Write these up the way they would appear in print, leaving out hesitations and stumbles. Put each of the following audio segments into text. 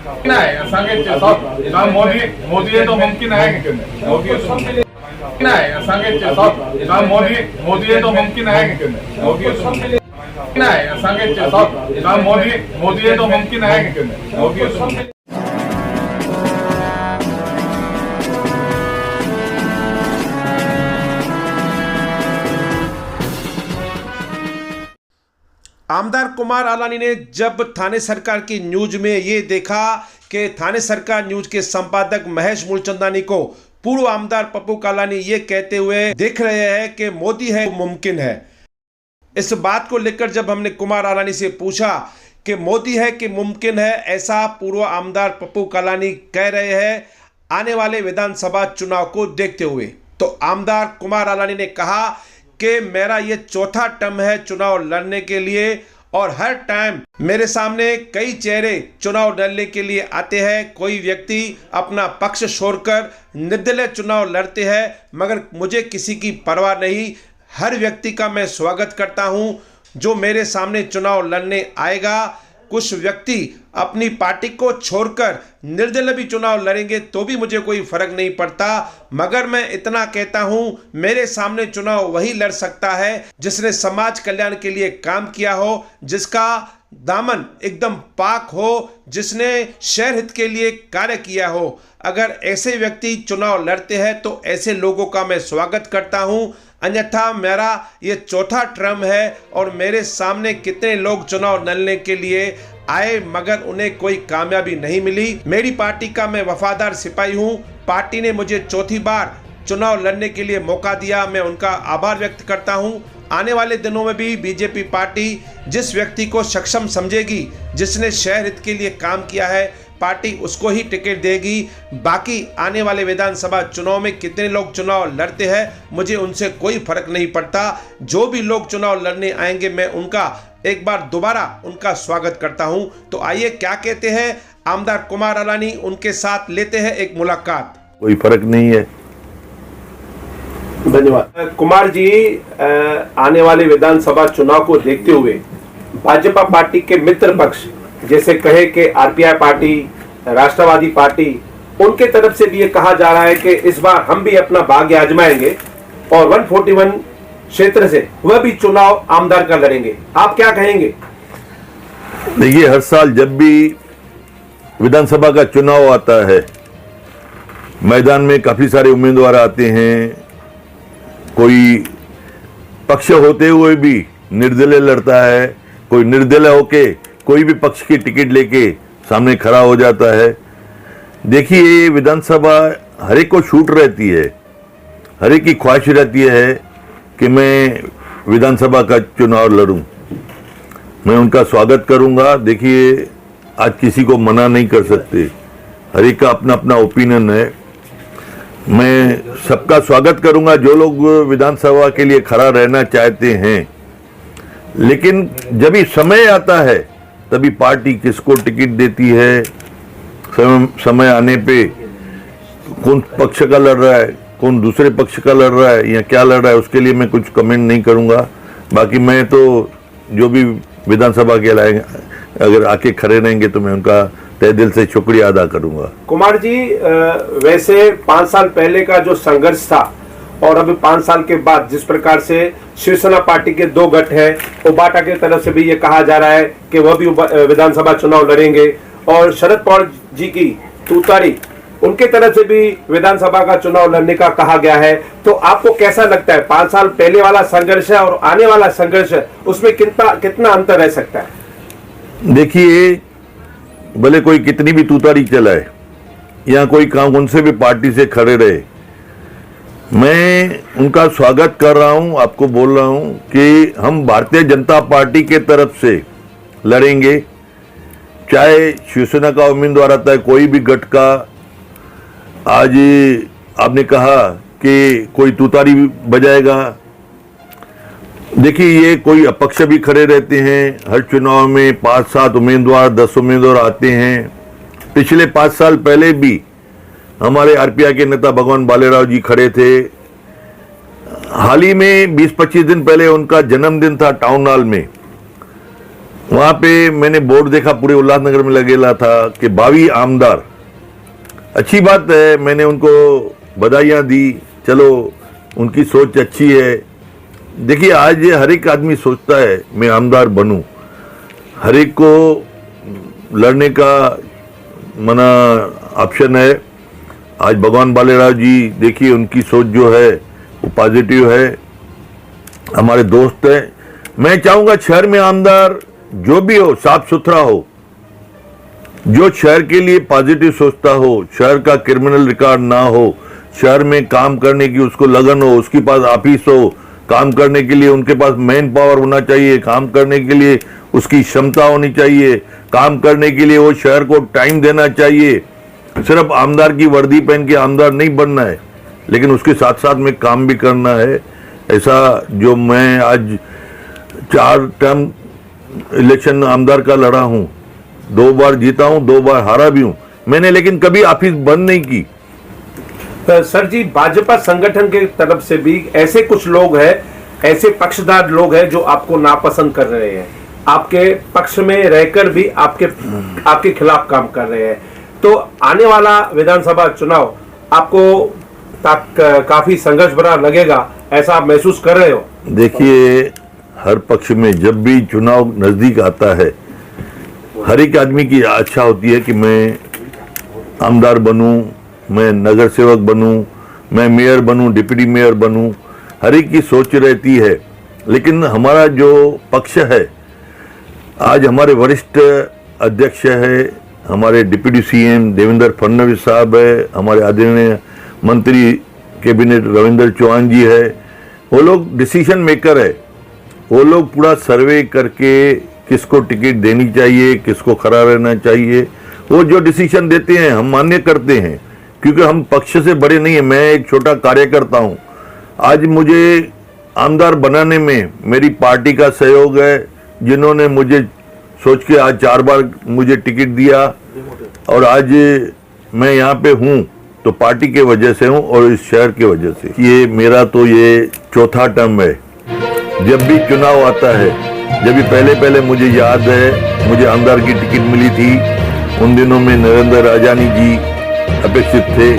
आहे असांखे मोदी तो मुमकिन आहे की मोदी आहे असांखे मोदी तो मुमकिन आहे की मोदी आहे असांखे मोदी तो मुमकिन आहे की मोदी आमदार कुमार आलानी ने जब थाने सरकार की न्यूज में ये देखा कि थाने सरकार न्यूज के संपादक महेश मूलचंदानी को पूर्व आमदार पप्पू कालानी ये कहते हुए देख रहे हैं कि मोदी है मुमकिन है, इस बात को लेकर जब हमने कुमार आलानी से पूछा कि मोदी है कि मुमकिन है, ऐसा पूर्व आमदार पप्पू कालानी कह रहे हैं आने वाले विधानसभा चुनाव को देखते हुए, तो आमदार कुमार आलानी ने कहा कि मेरा ये चौथा टर्म है चुनाव लड़ने के लिए और हर टाइम मेरे सामने कई चेहरे चुनाव लड़ने के लिए आते हैं। कोई व्यक्ति अपना पक्ष छोड़कर निर्दलीय चुनाव लड़ते हैं, मगर मुझे किसी की परवाह नहीं। हर व्यक्ति का मैं स्वागत करता हूं जो मेरे सामने चुनाव लड़ने आएगा। कुछ व्यक्ति अपनी पार्टी को छोड़कर निर्दलीय भी चुनाव लड़ेंगे तो भी मुझे कोई फर्क नहीं पड़ता, मगर मैं इतना कहता हूं मेरे सामने चुनाव वही लड़ सकता है जिसने समाज कल्याण के लिए काम किया हो, जिसका दामन एकदम पाक हो, जिसने शहर हित के लिए कार्य किया हो। अगर ऐसे व्यक्ति चुनाव लड़ते हैं तो ऐसे लोगों का मैं स्वागत करता हूं, अन्यथा मेरा ये चौथा टर्म है और मेरे सामने कितने लोग चुनाव लड़ने के लिए आए मगर उन्हें कोई कामयाबी नहीं मिली। मेरी पार्टी का मैं वफादार सिपाही हूं। पार्टी ने मुझे चौथी बार चुनाव लड़ने के लिए मौका दिया, मैं उनका आभार व्यक्त करता हूं। आने वाले दिनों में भी बीजेपी पार्टी जिस व्यक्ति को सक्षम समझेगी, जिसने शहर हित के लिए काम किया है, पार्टी उसको ही टिकट देगी। बाकी आने वाले विधानसभा चुनाव में कितने लोग चुनाव लड़ते हैं मुझे उनसे कोई फर्क नहीं पड़ता। जो भी लोग चुनाव लड़ने आएंगे मैं उनका एक बार दोबारा उनका स्वागत करता हूं। तो आइए क्या कहते हैं आमदार कुमार आलानी, उनके साथ लेते हैं एक मुलाकात। कोई फर्क नहीं है। धन्यवाद। कुमार जी, आने वाले विधानसभा चुनाव को देखते हुए भाजपा पार्टी के मित्र पक्ष जैसे कहे कि आरपीआई पार्टी, राष्ट्रवादी पार्टी, उनके तरफ से भी ये कहा जा रहा है कि इस बार हम भी अपना भाग्य आजमाएंगे और 141 क्षेत्र से वह भी चुनाव आमदार का लड़ेंगे। आप क्या कहेंगे? देखिए, हर साल जब भी विधानसभा का चुनाव आता है मैदान में काफी सारे उम्मीदवार आते हैं। कोई पक्ष होते हुए भी निर्दलीय लड़ता है, कोई निर्दलीय होके कोई भी पक्ष की टिकट लेके सामने खड़ा हो जाता है। देखिए, ये विधानसभा हर एक को छूट रहती है, हर एक की ख्वाहिश रहती है कि मैं विधानसभा का चुनाव लड़ूं। मैं उनका स्वागत करूंगा। देखिए, आज किसी को मना नहीं कर सकते, हर एक का अपना अपना ओपिनियन है। मैं सबका स्वागत करूंगा जो लोग विधानसभा के लिए खड़ा रहना चाहते हैं, लेकिन जब भी समय आता है तभी पार्टी किसको टिकट देती है, समय आने पे कौन पक्ष का लड़ रहा है, कौन दूसरे पक्ष का लड़ रहा है या क्या लड़ रहा है, उसके लिए मैं कुछ कमेंट नहीं करूंगा। बाकी मैं तो जो भी विधानसभा के लाएंगे अगर आके खड़े रहेंगे तो मैं उनका तहे दिल से शुक्रिया अदा करूंगा। कुमार जी, वैसे 5 साल पहले का जो संघर्ष था और अभी 5 साल के बाद जिस प्रकार से शिवसेना पार्टी के 2 गठ है, उबाटा की तरफ से भी ये कहा जा रहा है कि वह भी विधानसभा चुनाव लड़ेंगे और शरद पवार जी की तुतारी उनके तरफ से भी विधानसभा का चुनाव लड़ने का कहा गया है। तो आपको कैसा लगता है 5 साल पहले वाला संघर्ष है और आने वाला संघर्ष है, उसमें कितना अंतर रह सकता है? देखिए, भले कोई कितनी भी तुतारी चलाए या कोई काम उनसे भी पार्टी से खड़े रहे, मैं उनका स्वागत कर रहा हूं। आपको बोल रहा हूं कि हम भारतीय जनता पार्टी के तरफ से लड़ेंगे, चाहे शिवसेना का उम्मीदवार आता है, कोई भी गठ का। आज आपने कहा कि कोई तुतारी बजाएगा, देखिए ये कोई अपक्ष भी खड़े रहते हैं। हर चुनाव में 5-7 उम्मीदवार 10 उम्मीदवार आते हैं। पिछले 5 साल पहले भी हमारे आरपीआई के नेता भगवान बालेराव जी खड़े थे। हाल ही में 20-25 दिन पहले उनका जन्मदिन था टाउन हॉल में। वहां पे मैंने बोर्ड देखा, पूरे उल्लासनगर में लगेला था कि 22 आमदार। अच्छी बात है, मैंने उनको बधाइयाँ दी, चलो उनकी सोच अच्छी है। देखिए, आज हर एक आदमी सोचता है मैं आमदार बनूं, हर एक को लड़ने का मना ऑप्शन है। आज भगवान बालेराव जी, देखिए उनकी सोच जो है वो पॉजिटिव है, हमारे दोस्त हैं। मैं चाहूंगा शहर में आमदार जो भी हो साफ सुथरा हो, जो शहर के लिए पॉजिटिव सोचता हो, शहर का क्रिमिनल रिकॉर्ड ना हो, शहर में काम करने की उसको लगन हो, उसके पास ऑफिस हो, काम करने के लिए उनके पास मैन पावर होना चाहिए, काम करने के लिए उसकी क्षमता होनी चाहिए, काम करने के लिए वो शहर को टाइम देना चाहिए। सिर्फ आमदार की वर्दी पहन के आमदार नहीं बनना है, लेकिन उसके साथ साथ में काम भी करना है। ऐसा जो मैं आज 4 टर्म इलेक्शन आमदार का लड़ा हूं, 2 बार जीता हूं, 2 बार हारा भी हूं मैंने, लेकिन कभी ऑफिस बंद नहीं की। सर जी, भाजपा संगठन के तरफ से भी ऐसे कुछ लोग हैं, ऐसे पक्षधार लोग हैं जो आपको नापसंद कर रहे हैं, आपके पक्ष में रहकर भी आपके खिलाफ काम कर रहे हैं। तो आने वाला विधानसभा चुनाव आपको काफी संघर्ष भरा लगेगा, ऐसा आप महसूस कर रहे हो? देखिए, हर पक्ष में जब भी चुनाव नजदीक आता है, हर एक आदमी की इच्छा होती है कि मैं आमदार बनूं, मैं नगर सेवक बनूं, मैं मेयर बनूं, डिप्टी मेयर बनूं, हर एक की सोच रहती है। लेकिन हमारा जो पक्ष है, आज हमारे वरिष्ठ अध्यक्ष है, हमारे डिप्टी सीएम देवेंद्र फडणवीस साहब है, हमारे आदरणीय मंत्री कैबिनेट रविंद्र चौहान जी है, वो लोग डिसीजन मेकर है। वो लोग पूरा सर्वे करके किसको टिकट देनी चाहिए, किसको खड़ा रहना चाहिए, वो जो डिसीजन देते हैं हम मान्य करते हैं, क्योंकि हम पक्ष से बड़े नहीं है, मैं एक छोटा कार्यकर्ता हूं। आज मुझे आमदार बनाने में मेरी पार्टी का सहयोग है, जिन्होंने मुझे सोच के आज 4 बार मुझे टिकट दिया, और आज मैं यहाँ पे हूँ तो पार्टी के वजह से हूँ और इस शहर की वजह से। ये मेरा तो ये 4था टर्म है। जब भी चुनाव आता है, जब भी पहले मुझे याद है मुझे आमदार की टिकट मिली थी, उन दिनों में नरेंद्र राजानी जी अपेक्षित थे।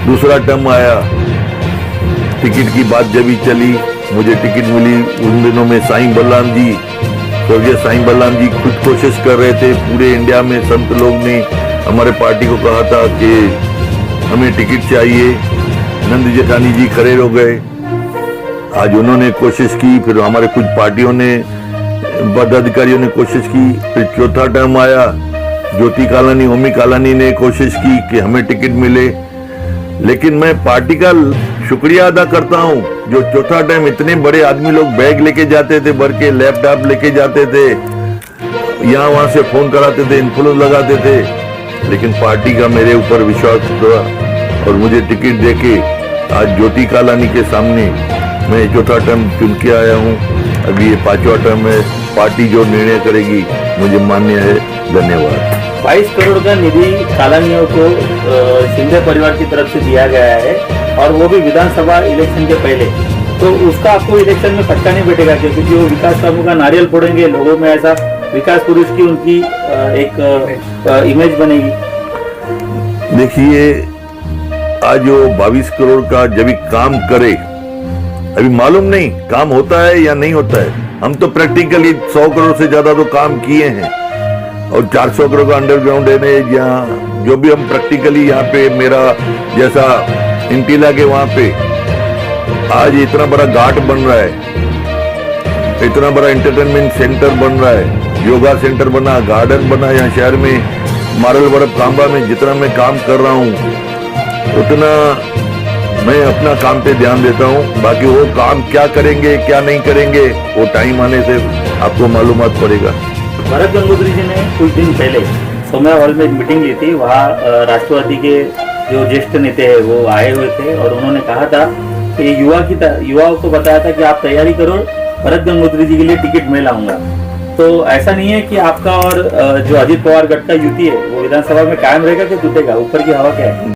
दूसरा टर्म आया, टिकट की बात जब भी चली, मुझे टिकट मिली। उन दिनों में साईं बलराम जी, स्वर्गीय साईं बलराम जी खुद कोशिश कर रहे थे। पूरे इंडिया में संत लोग ने हमारे पार्टी को कहा था कि हमें टिकट चाहिए। नंद जेठानी जी खड़े हो गए, आज उन्होंने कोशिश की, फिर हमारे कुछ पार्टियों ने, पदाधिकारियों ने कोशिश की। फिर 4था टर्म आया, ज्योति कालानी, ओमी कालानी ने कोशिश की कि हमें टिकट मिले। लेकिन मैं पार्टी का शुक्रिया अदा करता हूं, जो 4था टाइम इतने बड़े आदमी लोग बैग लेके जाते थे, भर के लैपटॉप लेके जाते थे, यहाँ वहां से फोन कराते थे, इन्फ्लुएंस लगाते थे, लेकिन पार्टी का मेरे ऊपर विश्वास हुआ और मुझे टिकट देके आज ज्योति कालानी के सामने मैं 4था टर्म चुन के आया हूँ। अभी ये 5वां टर्म है, पार्टी जो निर्णय करेगी मुझे मान्य है। धन्यवाद। 22 करोड़ का निधि कालानियों को शिंदे परिवार की तरफ से दिया गया है, और वो भी विधानसभा इलेक्शन के पहले, तो उसका आपको इलेक्शन में फटका नहीं बैठेगा, क्योंकि वो विकास कामों का नारियल फोड़ेंगे, लोगों में ऐसा विकास पुरुष की उनकी एक इमेज बनेगी। देखिए, आज वो 22 करोड़ का जब भी काम करे, अभी मालूम नहीं काम होता है या नहीं होता है। हम तो प्रैक्टिकली 100 करोड़ से ज्यादा तो काम किए हैं, और 400 करोड़ का अंडरग्राउंड ड्रेनेज, यहाँ जो भी हम प्रैक्टिकली, यहाँ पे मेरा जैसा इंटीला के वहां पे आज इतना बड़ा घाट बन रहा है, इतना बड़ा एंटरटेनमेंट सेंटर बन रहा है, योगा सेंटर बना, गार्डन बना यहाँ शहर में। मारल बर्फ कांबा में जितना मैं काम कर रहा हूँ, उतना मैं अपना काम पे ध्यान देता हूँ। बाकी वो काम क्या करेंगे क्या नहीं करेंगे, वो टाइम आने से आपको मालूमात पड़ेगा। भरत गंगोत्री जी ने कुछ दिन पहले सोम्या हॉल में एक मीटिंग ली थी, वहाँ राष्ट्रवादी के जो ज्येष्ठ नेता है वो आए हुए थे, और उन्होंने कहा था कि युवाओं को बताया था कि आप तैयारी करो, भरत गंगोत्री जी के लिए टिकट मैं लाऊंगा। तो ऐसा नहीं है कि आपका और जो अजित पवार गठ का युति है वो विधानसभा में कायम रहेगा कि टूटेगा? ऊपर की हवा क्या है?